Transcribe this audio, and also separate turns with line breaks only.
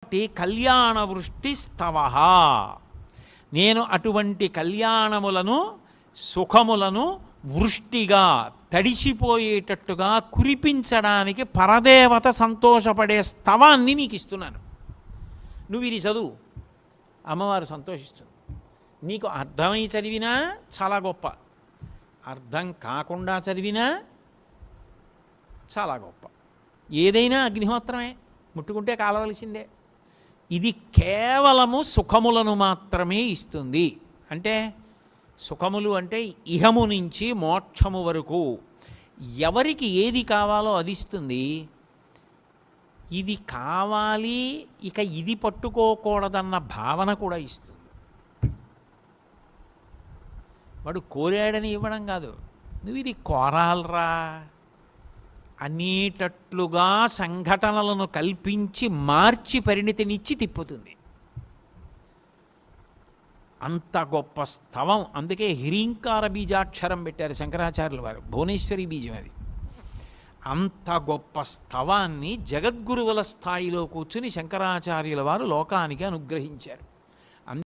కళ్యాణ వృష్టి స్తవః, నేను అటువంటి కళ్యాణములను సుఖములను వృష్టిగా తడిసిపోయేటట్టుగా కురిపించడానికి పరదేవత సంతోషపడే స్తవాన్ని నీకు ఇస్తున్నాను. నువ్వు ఇది చదువు, అమ్మవారు సంతోషిస్తుంది. నీకు అర్థమై చదివినా చాలా గొప్ప, అర్థం కాకుండా చదివినా చాలా గొప్ప. ఏదైనా అగ్నిహోత్రమే, ముట్టుకుంటే కాలవలసిందే. ఇది కేవలము సుఖములను మాత్రమే ఇస్తుంది. అంటే సుఖములు అంటే ఇహము నుంచి మోక్షము వరకు ఎవరికి ఏది కావాలో అది ఇస్తుంది. ఇది కావాలి, ఇక ఇది పట్టుకోకూడదన్న భావన కూడా ఇస్తుంది. వాడు కోరాడని ఇవ్వడం కాదు, నువ్వు ఇది కోరాలరా అనేటట్లుగా సంఘటనలను కల్పించి మార్చి పరిణితినిచ్చి తిప్పుతుంది. అంత గొప్ప స్తవం. అందుకే హిరీంకార బీజాక్షరం పెట్టారు శంకరాచార్యుల వారు, భువనేశ్వరి బీజం అది. అంత గొప్ప స్తవాన్ని జగద్గురువుల స్థాయిలో కూర్చుని శంకరాచార్యుల వారు లోకానికి అనుగ్రహించారు.